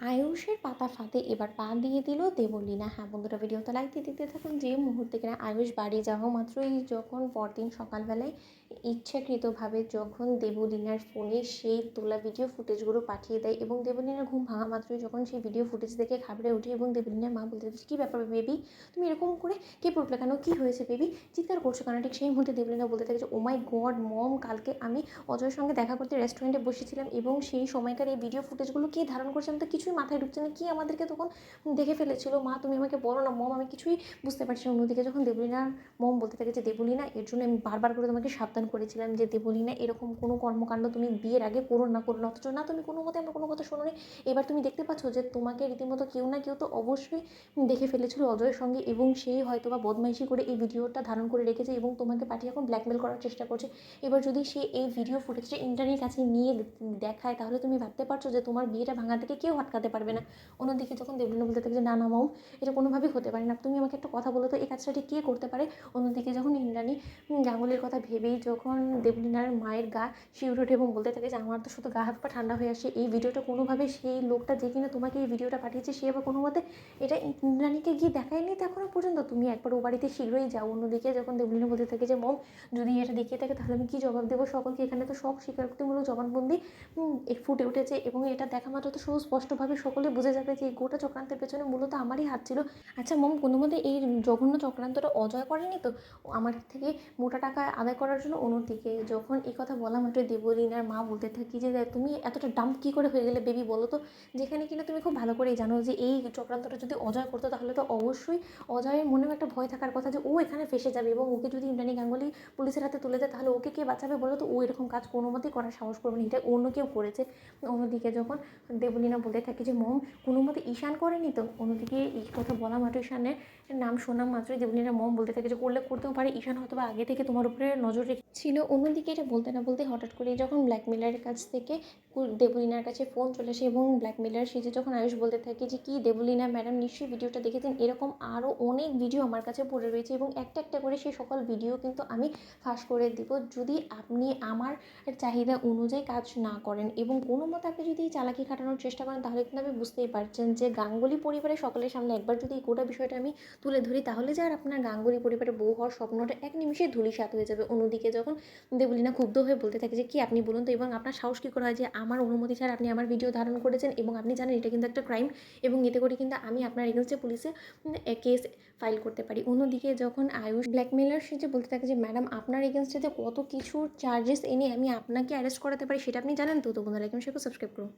আয়ুষের পাতা ফাঁদে এবার পা দিয়ে দিল দেবলীনা। হ্যাঁ বন্ধুরা, ভিডিওতে লাইক দিয়ে দেখতে থাকুন। যে মুহূর্তে কিনা আয়ুষ বাড়ি যাওয়া মাত্রই যখন পরদিন সকালবেলায় ইচ্ছাকৃতভাবে যখন দেবলীনার ফোনে সেই তোলা ভিডিও ফুটেজগুলো পাঠিয়ে দেয় এবং দেবলীনার ঘুম ভাঙা মাত্রই যখন সেই ভিডিও ফুটেজ দেখে ঘাবড়ে ওঠে এবং দেবলীনার মা বলতে চাইছে, কী ব্যাপার বেবি, তুমি এরকম করে কে পড়লে কেন, কী হয়েছে বেবি, চিৎকার করছো কেন? ঠিক সেই মুহূর্তে দেবলীনা বলতে থাকে যে, ও মাই গড মম, কালকে আমি অজয়ের সঙ্গে দেখা করতে রেস্টুরেন্টে বসেছিলাম এবং সেই সময়কার এই ভিডিও ফুটেজগুলো কে ধারণ করছে, আমি তো কিছুই মাথায় ঢুকছে না, কি আমাদেরকে তখন দেখে ফেলেছিল। মা তুমি আমাকে বলো না মম, আমি কিছুই বুঝতে পারছি না। অন্যদিকে যখন দেবলীনার মম বলতে থাকে যে, দেবলীনা এর জন্য আমি বারবার করে তোমাকে সাবধান করেছিলাম যে দেবলীনা এরকম কোনো কর্মকাণ্ড তুমি বিয়ের আগে করো না, অথচ না তুমি কোনো মতে আমার কোনো কথা শোনো নি। এবার তুমি দেখতে পাচ্ছ যে তোমাকে রীতিমতো কেউ না কেউ তো অবশ্যই দেখে ফেলেছিল অজয়ের সঙ্গে এবং সেই হয়তো বা বদমাইশি করে এই ভিডিওটা ধারণ করে রেখেছে এবং তোমাকে পাঠিয়ে এখন ব্ল্যাকমেল করার চেষ্টা করছে। এবার যদি সে এই ভিডিও ফুটেজটা ইন্টারনেটের কাছে নিয়ে দেখায় তাহলে তুমি ভাবতে পারছো যে তোমার বিয়েটা ভাঙা থেকে কেউ আটকাতে পারবে না। অন্যদিকে যখন দেবলীনা বলতে থাকে যে, না না মম, এটা কোনোভাবেই হতে পারে না, তুমি আমাকে একটা কথা বলো তো, এই কাজটা ঠিক কে করতে পারে? অন্যদিকে যখন ইন্দ্রাণী গাঙ্গুলির কথা ভেবেই যখন দেবলীনার মায়ের গা শিউরে ওঠে এবং বলতে থাকে যে, আমার তো শুধু গা হাত পা ঠান্ডা হয়ে আসে, এই ভিডিওটা কোনোভাবে সেই লোকটা যে কিনা তোমাকে এই ভিডিওটা পাঠিয়েছে সে আবার কোনো মতে এটা ইন্দ্রাণীকে গিয়ে দেখায়নি তো এখনো পর্যন্ত, তুমি একবার ও বাড়িতে শীঘ্রই যাও। অন্যদিকে যখন দেবলীনা বলতে থাকে যে, মম যদি এটা দেখিয়ে থাকে তাহলে আমি কী জবাব দেবো সকলকে, এখানে তো সব স্বীকারোক্তিমূলক জবানবন্দি ফুটে উঠেছে এবং এটা দেখা মাত্র তো সুস্পষ্টভাবে সকলে বুঝে যাবে যে এই গোটা চক্রান্তের পেছনে মূলত আমারই হাত ছিল। আচ্ছা মম, কোনো মতে এই জঘন্য চক্রান্তটা অজয় করেনি তো আমার থেকে মোটা টাকা আদায় করার জন্য? অন্যদিকে যখন এই কথা বলা মাত্র দেবলীনার মা বলতে থাকি যে, তুমি এতটা ডাম্প কী করে হয়ে গেলে বেবি, বলো তো, যেখানে কিনা তুমি খুব ভালো করেই জানো যে এই চক্রান্তটা যদি অজয় করতো তাহলে তো অবশ্যই অজয়ের মনেও একটা ভয় থাকার কথা যে ও এখানে ফেসে যাবে এবং ওকে যদি ইন্দ্রাণী গাঙ্গুলি পুলিশের হাতে তুলে দেয় তাহলে ওকে কে বাঁচাবে বলো তো, ও এরকম কাজ কোনো মতেই করার সাহস করবে না, এটা অন্য কেউ করেছে। অন্যদিকে যখন দেবলীনা বলতে থাকে যে, মম কোনো মতে ঈশান করেনি তো? অন্যদিকে এই কথা বলা মাত্র ঈশানের নাম শোনা মাত্রই দেবলীনার মম বলতে থাকে যে, করতেও পারে, ঈশান হয়তো বা আগে থেকে তোমার উপরে নজর রেখেছিল। অন্যদিকে এটা বলতে না বলতে হঠাৎ করে যখন ব্ল্যাকমেলারের কাছ থেকে দেবলীনার কাছে ফোন চলে আসে এবং ব্ল্যাকমেলার সেজে যখন আয়ুষ বলতে থাকে যে, কি দেবলীনা ম্যাডাম নিশ্চয়ই ভিডিওটা দেখেছেন, এরকম আরও অনেক ভিডিও আমার কাছে পড়ে রয়েছে এবং একটা একটা করে সেই সকল ভিডিও কিন্তু আমি ফাঁস করে দিব যদি আপনি আমার চাহিদা অনুযায়ী কাজ না করেন এবং কোনো মতে আপনি যদি চালাকি খাটানোর চেষ্টা করেন তাহলে কিন্তু আপনি বুঝতেই পারছেন যে গাঙ্গুলি পরিবারের সকলের সামনে একবার যদি এই গোটা বিষয়টা আমি তুলে ধরি তাহলে যে আর আপনার গাঙ্গুলি পরিবারের বউ হওয়ার স্বপ্নটা এক নিমিষে ধূলিসাৎ হয়ে যাবে। অন্যদিকে যখন দেবলীনা ক্ষুব্ধ হয়ে বলতে থাকে যে, কি আপনি বলুন তো, এবং আপনার সাহস কী করে হয় যে আমার অনুমতি ছাড়া আপনি আমার ভিডিও ধারণ করেছেন এবং আপনি জানেন এটা কিন্তু একটা ক্রাইম এবং এতে করে কিন্তু আমি আপনার এগেনস্টে পুলিশে কেস ফাইল করতে পারি। অন্যদিকে যখন আয়ুষ ব্ল্যাকমেলার সেজে বলতে থাকে যে, ম্যাডাম আপনার এগেনস্টে যে কত কিছুর চার্জেস এনে আমি আপনাকে অ্যারেস্ট করাতে পারি সেটা আপনি জানেন তো? বন্ধুরা, লাইক এবং শেয়ার করে সাবস্ক্রাইব করুন।